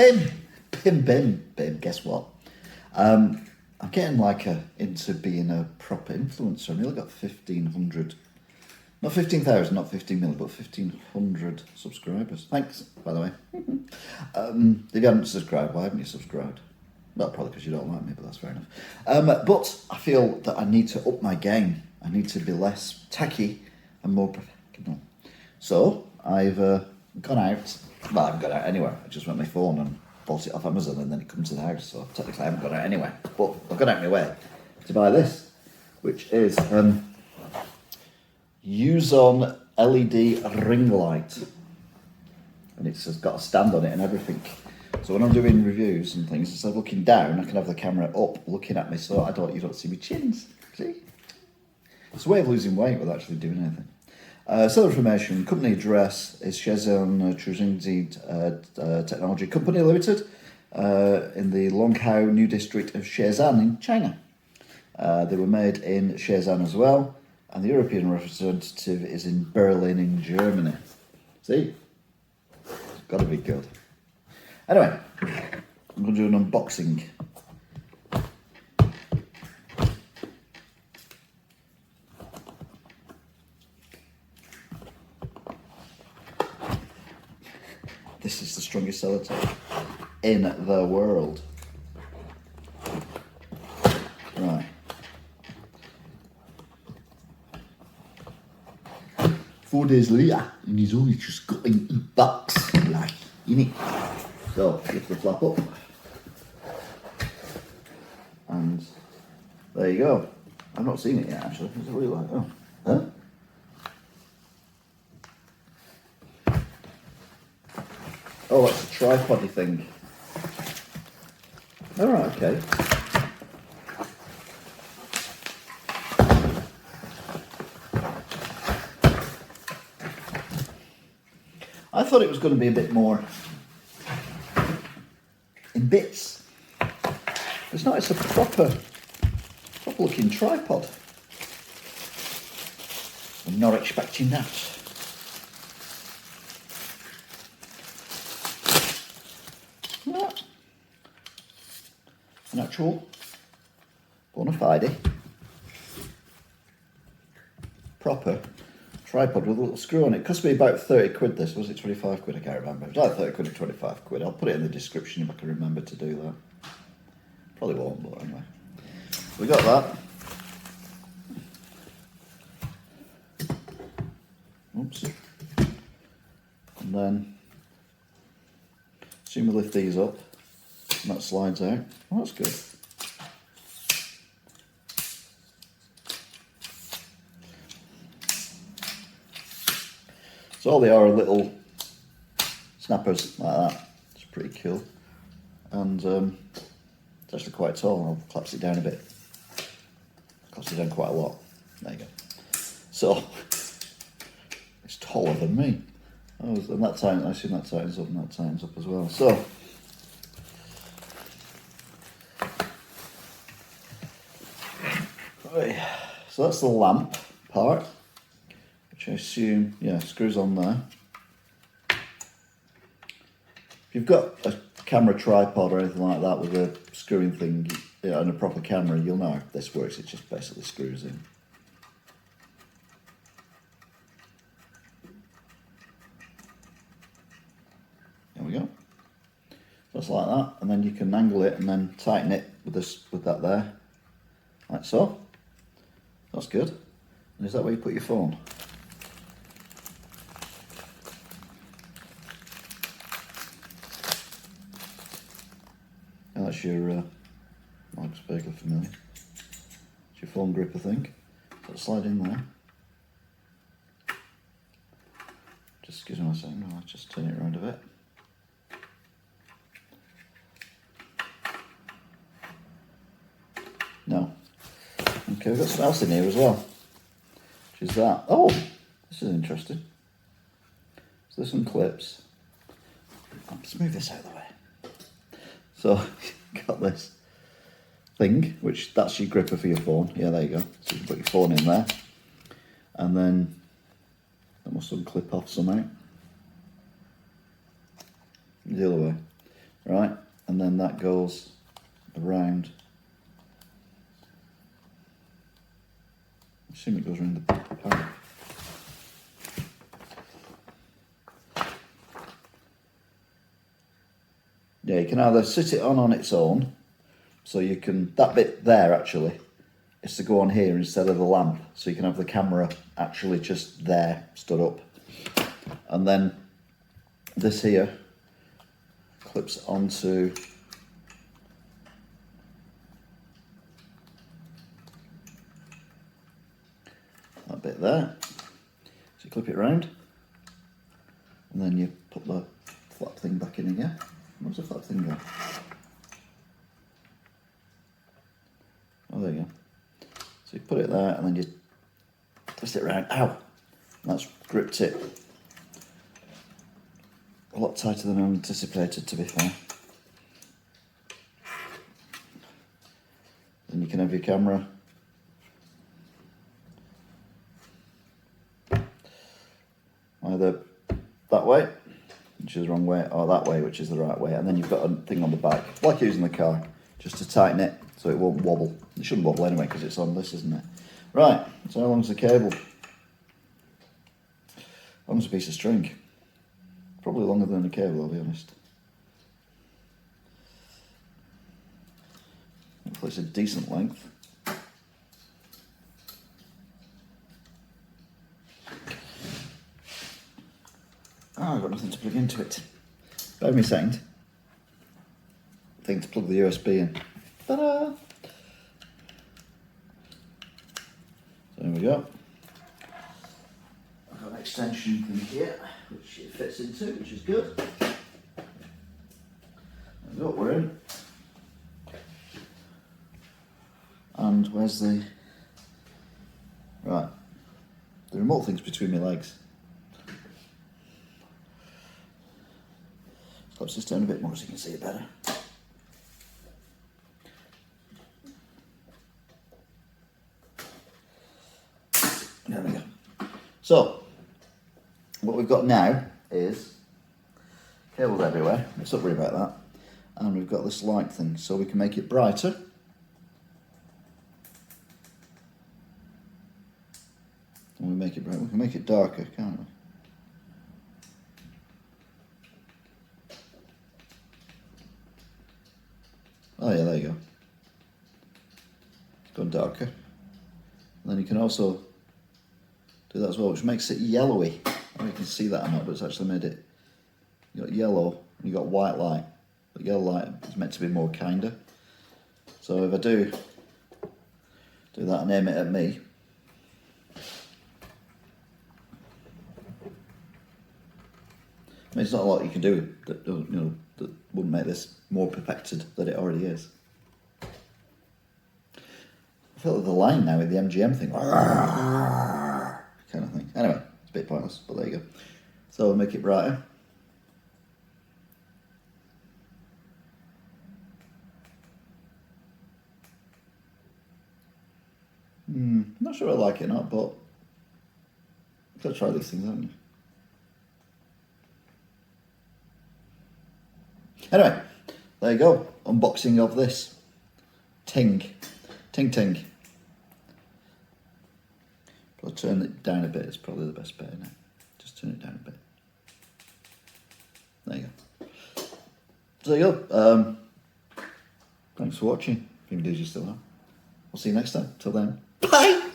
Bim, guess what? I'm getting like into being a proper influencer. I nearly got 1,500, not 15,000, not 15 million, but 1,500 subscribers. Thanks, by the way. If you haven't subscribed, why haven't you subscribed? Well, probably because you don't like me, but that's fair enough. But I feel that I need to up my game. I need to be less tacky and more professional. So I've gone out. Well, I haven't gone out anywhere. I just went on my phone and bought it off Amazon, and then it comes to the house. So technically, I haven't gone out anywhere. But I've gone out of my way to buy this, which is Yoozon LED ring light, and it's got a stand on it and everything. So when I'm doing reviews and things, instead of looking down, I can have the camera up, looking at me, so you don't see my chins. See, it's a way of losing weight without actually doing anything. Seller information: company address is Yoozon Technology Company Limited in the Longhao New District of Shenzhen in China. They were made in Shenzhen as well, and the European representative is in Berlin in Germany. See, it's got to be good. Anyway, I'm going to do an unboxing. This is the strongest sellotape in the world. Right. 4 days later, and he's only just got in the box, like, innit? So, lift the flap up. And there you go. I've not seen it yet, actually. What's it really like? Oh, huh? Oh, that's a tripod-y thing. Alright, okay. I thought it was going to be a bit more in bits. It's not, it's a proper looking tripod. I'm not expecting that. An actual bona fide proper tripod with a little screw on it. It cost me about 30 quid this, was it 25 quid? I can't remember. It was either 30 quid or 25 quid. I'll put it in the description if I can remember to do that. Probably won't, but anyway. We got that. Oops. And then, assume we lift these up, and that slides out. Oh, that's good. So all they are little snappers like that. It's pretty cool. And it's actually quite tall. I'll collapse it down a bit. Collapse it down quite a lot. There you go. So, it's taller than me. Oh, and that tightens, I assume that tightens up and that tightens up as well. So, right. So that's the lamp part, which I assume, yeah, screws on there. If you've got a camera tripod or anything like that with a screwing thing, you know, and a proper camera, you'll know how this works. It just basically screws in. There we go. Just like that, and then you can angle it and then tighten it with this, with that there, like so. That's good. And is that where you put your phone? And that's your, looks vaguely familiar. It's your phone grip, I think. So slide in there. Just excuse me a second, I'll just turn it around a bit. No. Okay, we've got something else in here as well. Which is that. Oh, this is interesting. So this one clips. I'll just move this out of the way. So, got this thing, which that's your gripper for your phone. Yeah, there you go. So you can put your phone in there. And then that must unclip off somehow. The other way. right? And then that goes around. I assume it goes around the panel. Yeah, you can either sit it on its own, so you can, that bit there actually is to go on here instead of the lamp, so you can have the camera actually just there, stood up. And then this here clips onto that bit there. So you clip it round, and then you put the flap thing back in again. Where's the flap thing go? Oh, there you go. So you put it there, and then you twist it around. Ow! That's gripped it a lot tighter than I anticipated, to be fair. Then you can have your camera either that way, which is the wrong way, or that way, which is the right way, and then you've got a thing on the back, like using the car, just to tighten it so it won't wobble. It shouldn't wobble anyway because it's on this, isn't it? Right, so how long's the cable? How long's a piece of string? Probably longer than a cable, I'll be honest. Hopefully it's a decent length. Oh, I've got nothing to plug into it. Bear me a second. Thing to plug the USB in. Ta-da! So there we go. I've got an extension thing here, which it fits into, which is good. There we go, we're in. And where's the... Right. The remote thing's between my legs. Collapse this down a bit more so you can see it better. There we go. So, what we've got now is cables everywhere, let's not worry about that. And we've got this light thing, so we can make it brighter. And we make it brighter, we can make it darker, can't we? Oh yeah, there you go. It's gone darker. And then you can also do that as well, which makes it yellowy. I don't know if you can see that or not, but it's actually made it, you got yellow and you got white light. But yellow light is meant to be more kinder. So if I do that and aim it at me, I mean, it's not a lot you can do that, you know, that wouldn't make this more perfected than it already is. I feel like the line now with the MGM thing, kind of thing. Anyway, it's a bit pointless, but there you go. So we'll make it brighter. Not sure I like it or not, but I've got to try these things, haven't you? Anyway, there you go. Unboxing of this ting. Ting. I'll turn it down a bit, it's probably the best bet, isn't it? Just turn it down a bit. There you go. So there you go. Thanks for watching. If you do, you still are. We'll see you next time. Till then, bye!